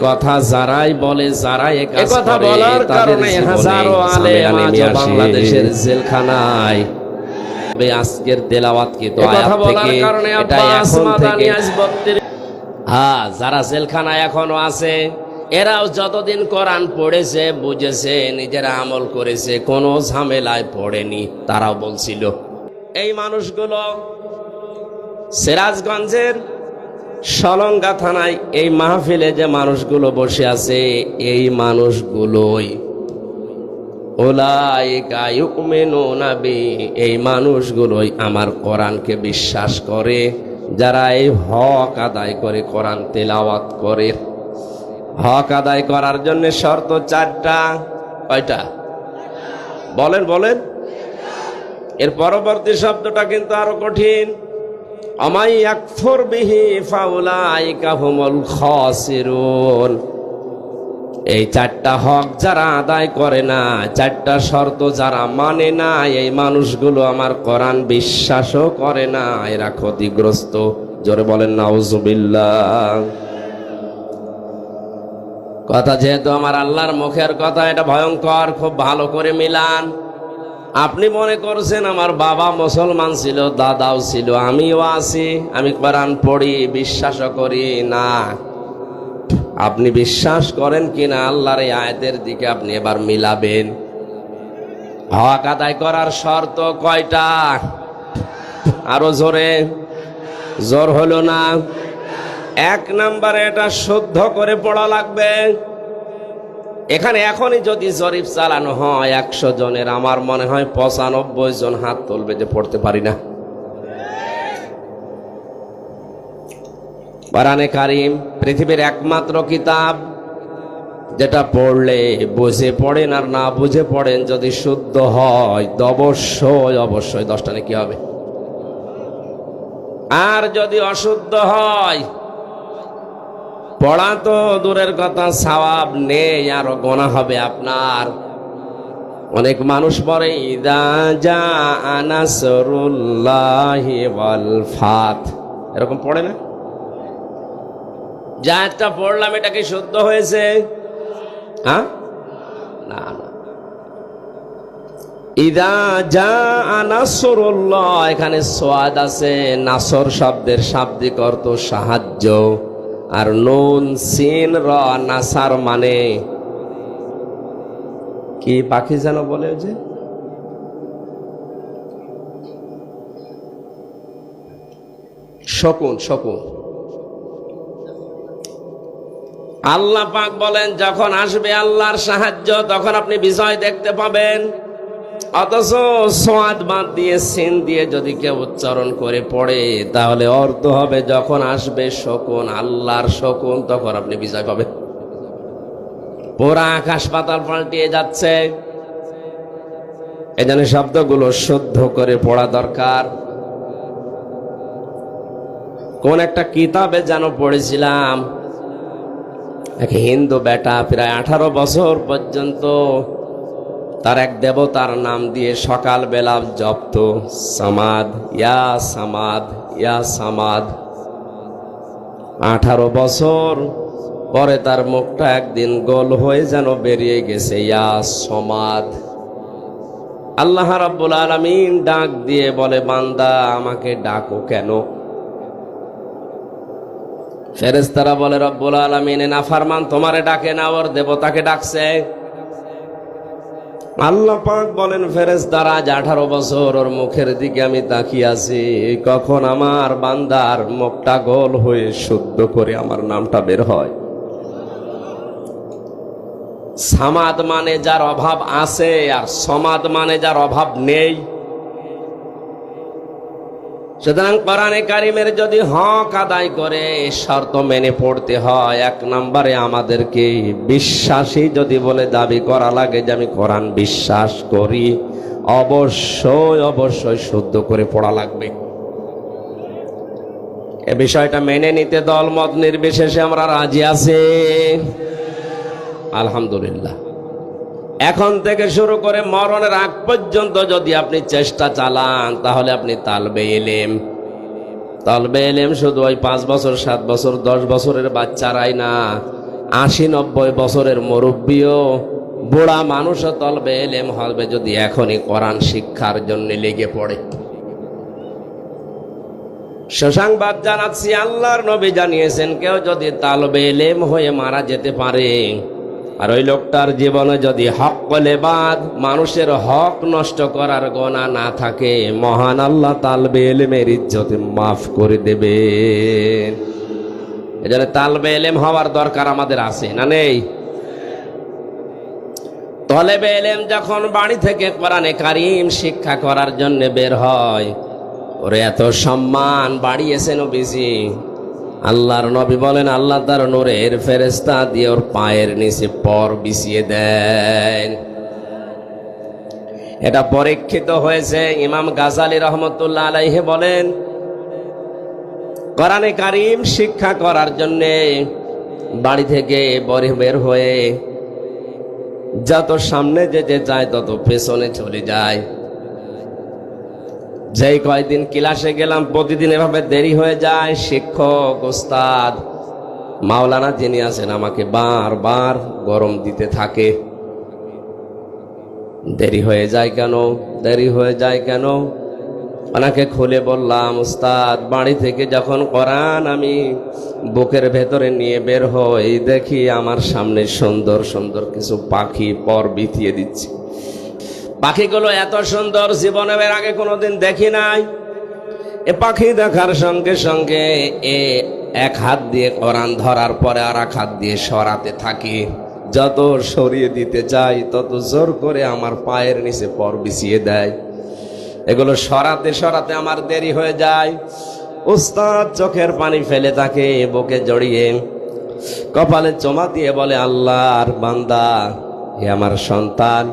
কথা যারাই বলে, যারাই এ কথা বলার কারণে হাজারো আলেম আজ বাংলাদেশের জেলখানায়। আজকের তেলাওয়াতকৃত আয়াত থেকে এটা এখন থেকে হ্যাঁ, যারা জেলখানায় এখনো আছে এরাও যতদিন কোরআন পড়েছে, বুঝেছে, নিজেরা আমল করেছে, কোনো ঝামেলায় পড়েনি, তারাও বলছিল। এই মানুষগুলো সিরাজগঞ্জের সলঙ্গা থানায় এই মাহফিলে যে মানুষগুলো বসে আছে, এই মানুষগুলোই উলাইকা ইউমিনুনা বি, এই মানুষগুলোই আমার কোরআনকে বিশ্বাস করে, যারা এই হক আদায় করে, কোরআন তেলাওয়াত করে। হক আদায় করার জন্য শর্ত চারটা। কয়টা বলেন বলেন? এর পরবর্তী শব্দটা কিন্তু আরো কঠিন। আমাই ইয়াকফুর বিহি ফাউলাইকা হুমুল খাসিরুন। এই চারটা হক যারা আদায় করে না, চারটা শর্ত যারা মানে না, এই মানুষগুলো আমার কোরআন বিশ্বাসও করে না, এরা ক্ষতিগ্রস্ত। জোরে বলেন নাউজুবিল্লাহ। কথা যেহেতু আমার আল্লাহর মুখের কথা, এটা ভয়ঙ্কর, খুব ভালো করে মিলান। আপনি মনে করছেন আমার বাবা মুসলমান ছিল, দাদাও ছিল, আমিও আছি, আমি কোরআন পড়ি, বিশ্বাসও করি না। আপনি বিশ্বাস করেন কিনা আল্লাহর এই আয়াতের দিকে আপনি এবার মিলাবেন। হক আদায় করার শর্ত কয়টা? আরো জোরে, জোর হলো না। এক নম্বরে এটা শুদ্ধ করে পড়া লাগবে। এখানে এখনই যদি জরিপ চালানো হয় 100 জনের, আমার মনে হয় 95 জন হাত তুলবে যে পড়তে পারি না। কোরআনে কারীম পৃথিবীর একমাত্র কিতাব যেটা পড়লে বুঝে পড়েন আর না বুঝে পড়েন, যদি শুদ্ধ হয় অবশ্যই অবশ্যই 10টা নেকি হবে। আর যদি অশুদ্ধ হয়, পড়া তো দূরের কথা, সওয়াব নেই, আরো গুনাহ হবে আপনার। অনেক মানুষ পড়ে ইদা জাআ নাসরুল্লাহি ওয়াল ফাত, এরকম পড়ে না? যা একটা পড়লাম এটা কি শুদ্ধ হয়েছে? হ্যাঁ, না না। ইদা জাআ নাসরুল্লাহ, এখানে সোয়াদ আছে, নাসর শব্দের শাব্দিক অর্থ সাহায্য, আর নুন সিন র নাসার মানে কি পাখি যেন বলে, যে শকুন। শকুন। আল্লাহ পাক বলেন যখন আসবে আল্লাহর সাহায্য তখন আপনি বিজয় দেখতে পাবেন। অথচ সোয়াদ বাদ দিয়ে সিন দিয়ে যদি কেউ উচ্চারণ করে পড়ে, তাহলে অর্থ হবে যখন আসবে শকুন, আল্লাহর শকুন, তখন আপনি বিজয় পাবেন। পুরা আকাশ পাতাল পাল্টিয়ে যাচ্ছে। এজন্য শব্দগুলো শুদ্ধ করে পড়া দরকার। কোন একটা কিতাবে যেন পড়েছিলাম, এক হিন্দু বেটা প্রায় 18 বছর পর্যন্ত তার এক দেবতার নাম দিয়ে সকাল বেলা জপত, সামাদ ইয়া সামাদ ইয়া সামাদ। 18 বছর পরে তার মুখটা একদিন গোল হয়ে যেন বেরিয়ে গেছে ইয়া সমাদ। আল্লাহ রাব্বুল আলামিন ডাক দিয়ে বলে, বান্দা আমাকে ডাকো কেন? ফেরেশতারা বলে, রব্বুল আলামিন নাফরমান তোমারে ডাকে না, ওর দেবতাকে ডাকছে। আল্লাহ পাক বলেন, ফেরেশতারা আজ 18 বছর ওর মুখের দিকে আমি তাকিয়ে আছি, কখন আমার বান্দার মুখটা গোল হয়ে শুদ্ধ করে আমার নামটা বের হয়। সামাদ মানে যার অভাব আছে, আর সমাদ মানে যার অভাব নেই। সুতরাং কোরআনে কারিমের যদি হক আদায় করে শর্ত মেনে পড়তে হয়, 1 নম্বরে আমাদেরকে বিশ্বাসী যদি বলে দাবি করা লাগে যে আমি কোরআন বিশ্বাস করি, অবশ্যই অবশ্যই শুদ্ধ করে পড়া লাগবে। এ বিষয়টা মেনে নিতে দলমত নির্বিশেষে আমরা রাজি আছি, আলহামদুলিল্লাহ। এখন থেকে শুরু করে মরণের আগ পর্যন্ত যদি আপনি চেষ্টা চালান, তাহলে আপনি তালবে ইলম শুধু ওই 5 বছর 7 বছর 10 বছরের বাচ্চারাই না, 80-90 বছরের মুরব্বিও বুড়া মানুষও তলবে এলেম হবে যদি এখনই কোরআন শিক্ষার জন্য লেগে পড়ে। সুসংবাদ জানাচ্ছি, আল্লাহর নবী জানিয়েছেন কেউ যদি তালবে এলেম হয়ে মারা যেতে পারে আর ওই লোকটার জীবনে যদি হক কলেবাদ মানুষের হক নষ্ট করার গোনা না থাকে, মহান আল্লাহ তালবে এলেমের ইজ্জত মাফ করে দেবেন। এজন্য তালবে এলেম হওয়ার দরকার আমাদের আছে না নেই? তলেবে এলেম যখন বাড়ি থেকে কোরআনে কারীম শিক্ষা করার জন্য বের হয়, ওরে এত সম্মান বাড়িয়েছেন নবীজি। আল্লাহর নবী বলেন আল্লাহ তার নূরের ফেরেশতা দিয়ে ওর পায়ের নিচে পর বিছিয়ে দেন। এটা পরীক্ষিত হয়েছে। ইমাম গাজালি রহমতুল্লাহ আলাইহি বলেন কোরআনে কারীম শিক্ষা করার জন্য বাড়ি থেকে বের হয়ে যত সামনে যেতে যায় তত পেছনে চলে যায়। যেই কয়দিন ক্লাসে গেলাম প্রতিদিন এভাবে দেরি হয়ে যায়। শিক্ষক ওস্তাদ মাওলানা যিনি আছেন আমাকে বারবার গরম দিতে থাকে, দেরি হয়ে যায় কেন, দেরি হয়ে যায় কেন। ওনাকে খুলে বললাম উস্তাদ বাড়ি থেকে যখন কোরআন আমি বুকের ভেতরে নিয়ে বের হই দেখি আমার সামনে সুন্দর সুন্দর কিছু পাখি পর বিছিয়ে দিচ্ছে। পাখিগুলো এত সুন্দর জীবনে এর আগে কোনোদিন দেখি নাই। এ পাখি দেখার সঙ্গে সঙ্গে এক হাত দিয়ে কোরআন ধরার পরে আর এক হাত দিয়ে সরাতে থাকি। যত সরিয়ে দিতে চাই তত জোর করে আমার পায়ের নিচে পর বিছিয়ে দেয়। এগুলো সরাতে সরাতে আমার দেরি হয়ে যায়। উস্তাদ চোখের পানি ফেলে তাকে বুকে জড়িয়ে কপালে চুমা দিয়ে বলে আল্লাহর বান্দা, হে আমার সন্তান,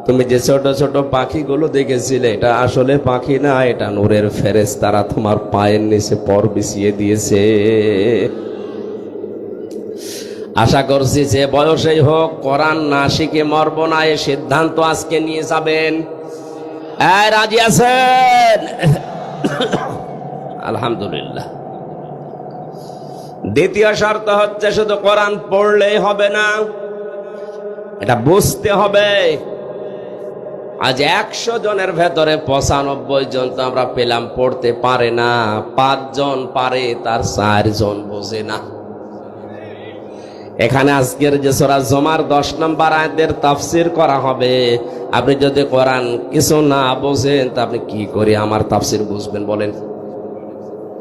তুমি যে ছোট ছোট পাখিগুলো দেখেছিলে এটা আসলে পাখি না, এটা নূরের ফেরেশতারা তোমার পায়ের নিচে পর বিছিয়ে দিয়েছে। আশা করছি যে বয়সেই হোক কোরআন না শিখে মরবো না, এ সিদ্ধান্ত আজকে নিয়ে যাবেন। রাজি আছেন? আলহামদুলিল্লাহ। দ্বিতীয় শর্ত হচ্ছে শুধু কোরআন পড়লেই হবে না, এটা বুঝতে হবে। আজ 100 জনের ভেতরে 95 জন তো আমরা পেলাম পড়তে পারে না, 5 জন পারে, তার 4 জন বোঝে না। এখানে আজকের যে সূরা জুমার 10 নম্বর আয়াতের তাফসীর করা হবে, আপনি যদি কোরআন কিছু না বোঝেন তা আপনি কি করে আমার তাফসীর বুঝবেন বলেন?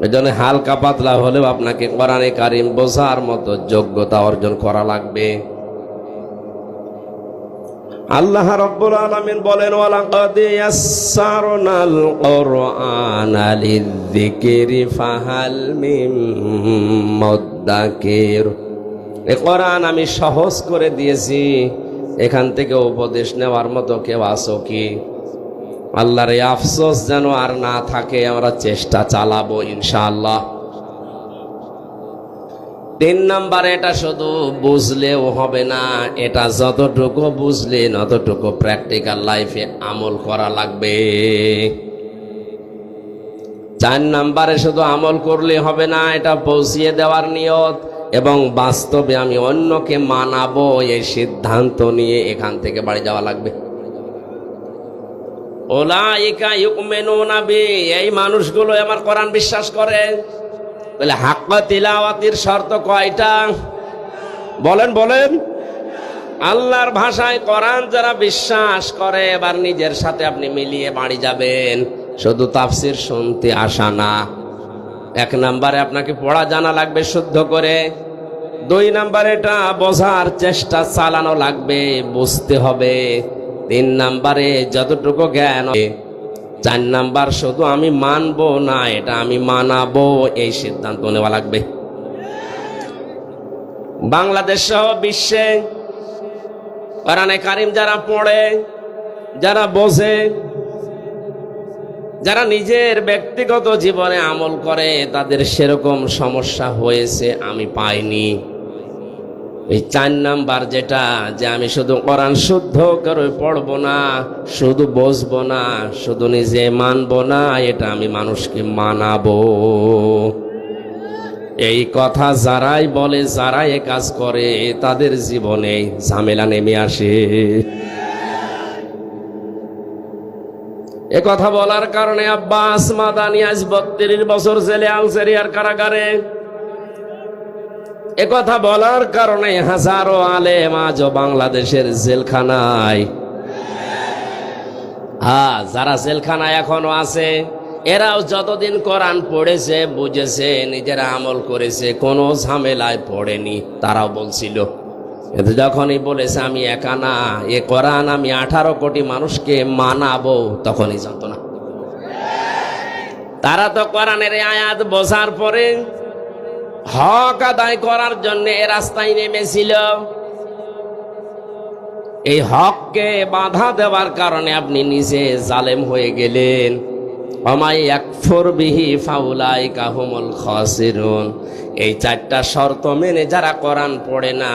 এজন্য হালকা পাতলা হলেও আপনাকে কোরআনে কারীম বোঝার মতো যোগ্যতা অর্জন করা লাগবে। আল্লাহ রাব্বুল আলামিন বলেন ওয়ালাকাদ ইয়াসসারনাল কুরআনা লিযিকরি ফাহাল মিন মুদ্দাকির। এই কোরআন আমি সহজ করে দিয়েছি, এখান থেকে উপদেশ নেওয়ার মতো কেউ আছো কি? আল্লাহর এই আফসোস যেন আর না থাকে, আমরা চেষ্টা চালাবো ইনশাআল্লাহ। 3 নাম্বার, এটা শুধু বুঝলেও হবে না, এটা যতটুকু বুঝলেন ততটুকু প্র্যাকটিক্যাল লাইফে আমল করা লাগবে। 4 নাম্বারে শুধু আমল করলে হবে না, এটা পৌঁছিয়ে দেওয়ার নিয়ত এবং বাস্তবে আমি অন্যকে মানাবো এই সিদ্ধান্ত নিয়ে এখান থেকে বাড়ি যাওয়া লাগবে। উলাইকা ইউমিনুনা বি, এই মানুষগুলো আমার কোরআন বিশ্বাস করে। বলে হাক্কা তিলাওয়াতির শর্ত কয়টা? বলেন বলেন। আল্লাহর ভাষায় কোরআন যারা বিশ্বাস করে, এবার নিজের সাথে আপনি মিলিয়ে বাড়ি যাবেন, শুধু তাফসীর শুনতে আসা না। 1 নম্বরে আপনাকে পড়া জানা লাগবে শুদ্ধ করে। 2 নম্বরে এটা বোঝার চেষ্টা চালানো লাগবে, বুঝতে হবে। 3 নম্বরে যতটুকু জ্ঞান। 4 নাম্বার শুধু আমি মানবো না, এটা আমি মানাবো, এই সিদ্ধান্ত নেওয়া লাগবে। বাংলাদেশ সহ বিশ্বে কোরআনে কারীম যারা পড়ে, যারা বোঝে, যারা নিজের ব্যক্তিগত জীবনে আমল করে, তাদের সেরকম সমস্যা হয়েছে আমি পাইনি। এই 4 নাম্বার যেটা, যে আমি শুধু কোরআন শুদ্ধ করে পড়বো না, শুধু বুঝবো না, শুধু নিজে মানবো না, এটা আমি মানুষকে মানাবো। এই কথা যারাই বলে, যারা এ কাজ করে, তাদের জীবনে ঝামেলা নেমে আসে। এ কথা বলার কারণে আব্বাস মাদানি আজ 32 বছর জেলে, আলজেরিয়ার কারাগারে। এ কথা বলার কারণে হাজারো আলেম আজও বাংলাদেশের জেলখানায়। যারা জেলখানায় এখনো আছে, এরাও যতদিন কোরআন পড়েছে, বুঝেছে, নিজেরা আমল করেছে, কোনো ঝামেলায় পড়েনি। তারাও বলছিল, কিন্তু যখনই বলেছে আমি একা না, এ কোরআন আমি 18 কোটি মানুষকে মানাবো, তখনই জানতো না। তারা তো কোরআনের আয়াত বোঝার পরে হক আদায় করার জন্য এ রাস্তায় নেমেছিল। এই হককে বাধা দেওয়ার কারণে আপনি নিজে জালেম হয়ে গেলেন। আমায় ইয়াকফুর বিহি ফাউলাইকা হুমুল খাসিরুন। এই 4টা শর্ত মেনে যারা কোরআন পড়ে না,